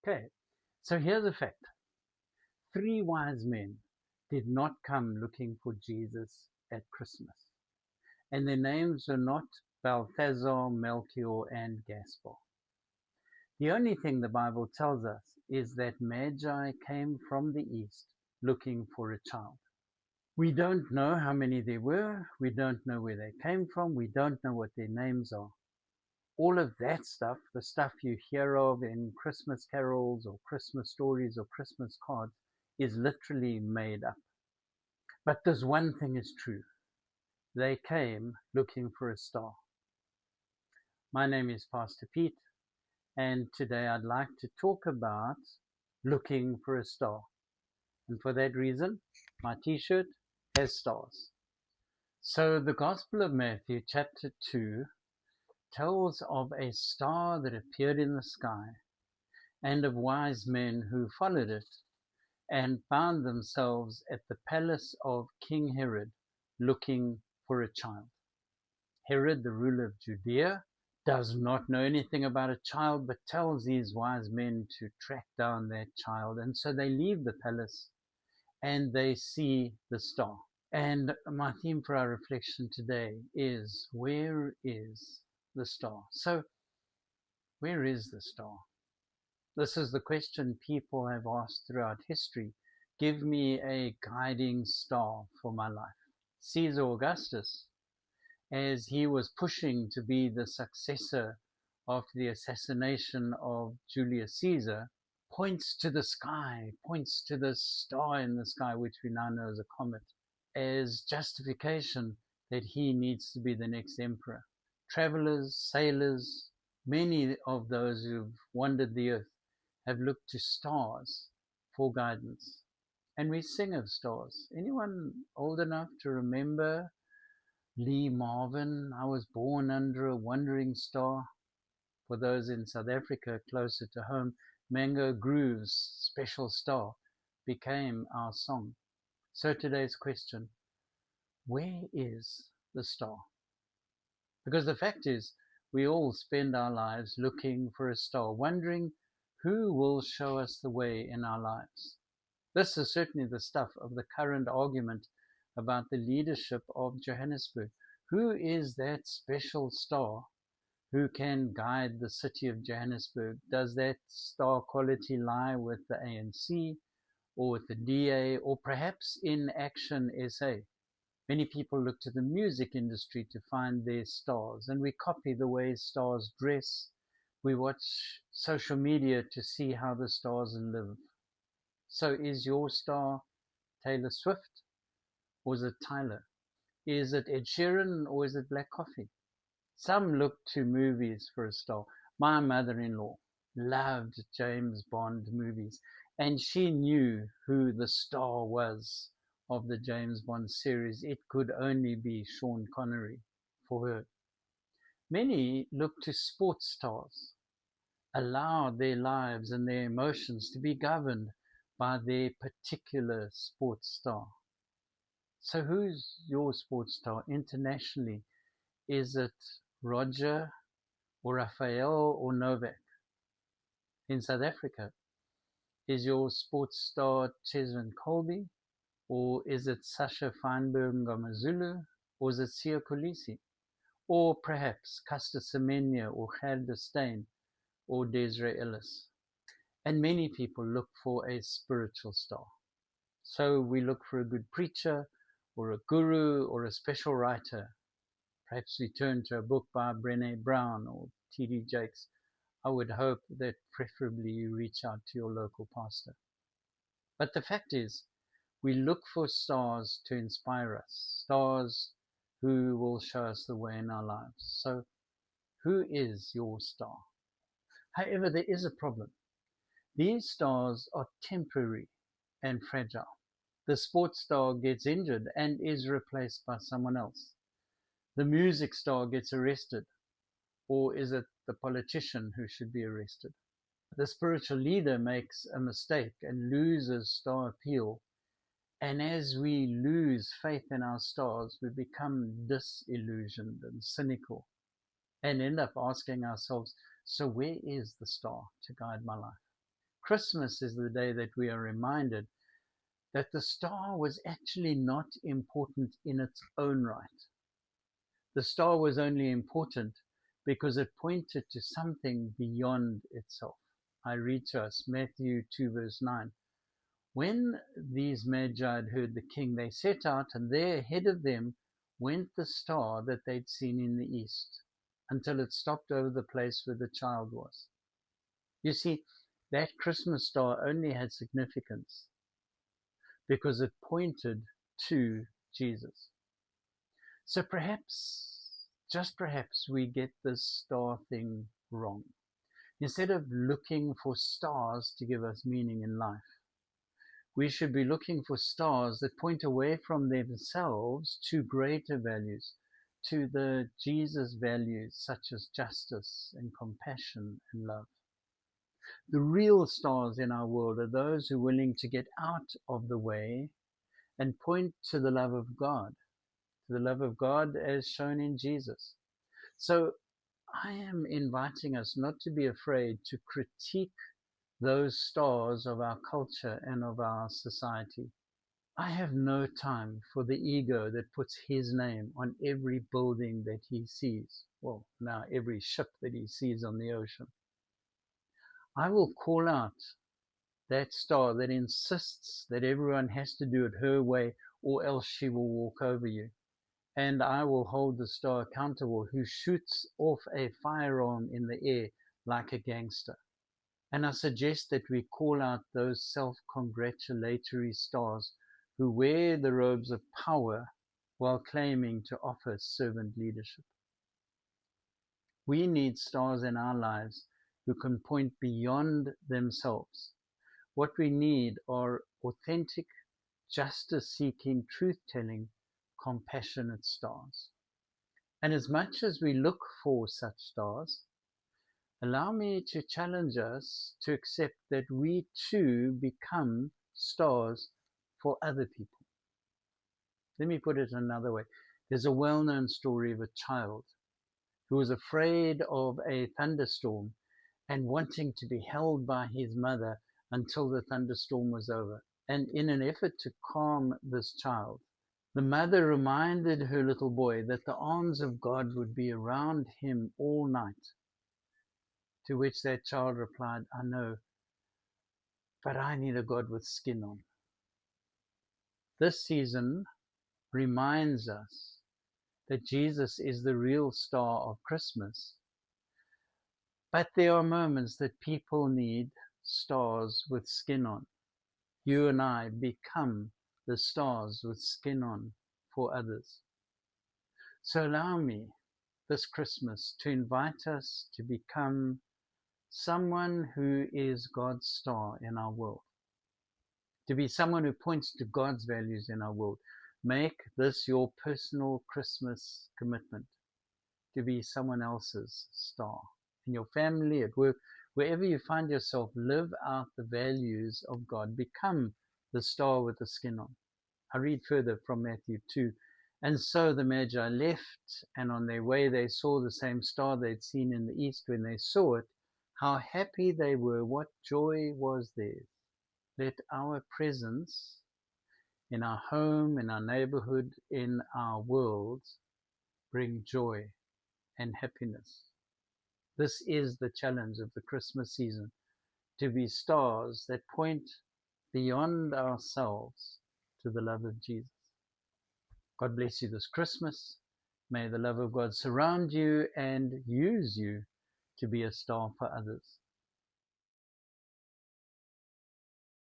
Okay, so here's a fact. 3 wise men did not come looking for Jesus at Christmas, and their names are not Balthazar, Melchior, and Gaspar. The only thing the Bible tells us is that Magi came from the east looking for a child. We don't know how many there were, we don't know where they came from, we don't know what their names are. All of that stuff, the stuff you hear of in Christmas carols or Christmas stories or Christmas cards, is literally made up. But this one thing is true. They came looking for a star. My name is Pastor Pete, and today I'd like to talk about looking for a star. And for that reason, my t-shirt has stars. So the Gospel of Matthew, chapter 2, tells of a star that appeared in the sky and of wise men who followed it and found themselves at the palace of King Herod looking for a child. Herod, the ruler of Judea, does not know anything about a child, but tells these wise men to track down that child. And so they leave the palace and they see the star. And my theme for our reflection today is, where is the star? So, where is the star? This is the question people have asked throughout history. Give me a guiding star for my life. Caesar Augustus, as he was pushing to be the successor after the assassination of Julius Caesar, points to the sky, points to the star in the sky, which we now know as a comet, as justification that he needs to be the next emperor. Travelers, sailors, many of those who've wandered the earth have looked to stars for guidance. And we sing of stars. Anyone old enough to remember Lee Marvin, I Was Born Under a Wandering Star? For those in South Africa closer to home, Mango Groove's Special Star became our song. So today's question, where is the star? Because the fact is, we all spend our lives looking for a star, wondering who will show us the way in our lives. This is certainly the stuff of the current argument about the leadership of Johannesburg. Who is that special star who can guide the city of Johannesburg? Does that star quality lie with the ANC or with the DA or perhaps in Action SA? Many people look to the music industry to find their stars, and we copy the way stars dress. We watch social media to see how the stars live. So is your star Taylor Swift, or is it Tyler? Is it Ed Sheeran, or is it Black Coffee? Some look to movies for a star. My mother-in-law loved James Bond movies, and she knew who the star was of the James Bond series. It could only be Sean Connery for her. Many look to sports stars, allow their lives and their emotions to be governed by their particular sports star. So who's your sports star internationally? Is it Roger or Rafael or Novak? In South Africa, is your sports star Cheslin Colby, or is it Sasha Feinberg Ngomazulu, or is it Siya Kolisi, or perhaps Caster Semenya or Gerda Steyn or Desiree Ellis? And many people look for a spiritual star. So we look for a good preacher or a guru or a special writer. Perhaps we turn to a book by Brené Brown or T.D. Jakes. I would hope that preferably you reach out to your local pastor. But the fact is, we look for stars to inspire us, stars who will show us the way in our lives. So who is your star? However, there is a problem. These stars are temporary and fragile. The sports star gets injured and is replaced by someone else. The music star gets arrested, or is it the politician who should be arrested? The spiritual leader makes a mistake and loses star appeal. And as we lose faith in our stars, we become disillusioned and cynical and end up asking ourselves, so where is the star to guide my life? Christmas is the day that we are reminded that the star was actually not important in its own right. The star was only important because it pointed to something beyond itself. I read to us Matthew 2 verse 9. When these magi had heard the king, they set out, and there ahead of them went the star that they'd seen in the east, until it stopped over the place where the child was. You see, that Christmas star only had significance because it pointed to Jesus. So perhaps, just perhaps, we get this star thing wrong. Instead of looking for stars to give us meaning in life, we should be looking for stars that point away from themselves to greater values, to the Jesus values such as justice and compassion and love. The real stars in our world are those who are willing to get out of the way and point to the love of God, as shown in Jesus. So I am inviting us not to be afraid to critique those stars of our culture and of our society. I have no time for the ego that puts his name on every building that he sees. Well, now every ship that he sees on the ocean. I will call out that star that insists that everyone has to do it her way or else she will walk over you. And I will hold the star accountable who shoots off a firearm in the air like a gangster. And I suggest that we call out those self-congratulatory stars who wear the robes of power while claiming to offer servant leadership. We need stars in our lives who can point beyond themselves. What we need are authentic, justice-seeking, truth-telling, compassionate stars. And as much as we look for such stars, allow me to challenge us to accept that we too become stars for other people. Let me put it another way. There's a well-known story of a child who was afraid of a thunderstorm and wanting to be held by his mother until the thunderstorm was over. And in an effort to calm this child, the mother reminded her little boy that the arms of God would be around him all night. To which that child replied, I know, but I need a God with skin on. This season reminds us that Jesus is the real star of Christmas. But there are moments that people need stars with skin on. You and I become the stars with skin on for others. So allow me this Christmas to invite us to become someone who is God's star in our world, to be someone who points to God's values in our world. Make this your personal Christmas commitment, to be someone else's star. In your family, at work, wherever you find yourself, live out the values of God. Become the star with the skin on. I read further from Matthew 2. And so the Magi left, and on their way they saw the same star they'd seen in the east. When they saw it, how happy they were, what joy was theirs. Let our presence in our home, in our neighborhood, in our world, bring joy and happiness. This is the challenge of the Christmas season, to be stars that point beyond ourselves to the love of Jesus. God bless you this Christmas. May the love of God surround you and use you to be a star for others.